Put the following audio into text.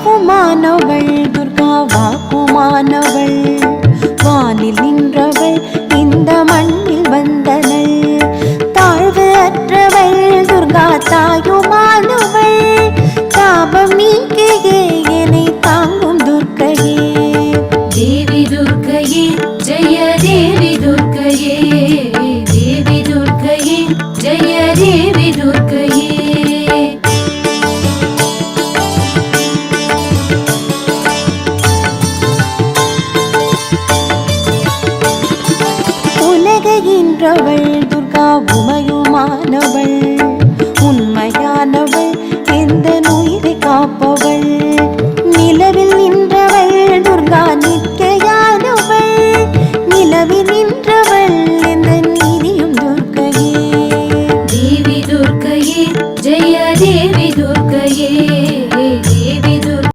வாக்குமானவள் துர்கா வாக்குமானவள் வானில் நின்றவள் இந்த மண்ணில் வந்தனள் தாழ்வு அற்றவள் துர்கா தாயுமானவள் தாபம் நீக்கியே என்னை தாங்கும் துர்க்கையே தேவி துர்க்கையே ஜெய தேவி துர்க்கையே தேவி துர்க்கையே ஜெய தேவி துர்க்கையே உலகையின்றவள் துர்கா உமையுமானவள் உண்மையானவள் எந்த உயிரை காப்பவள்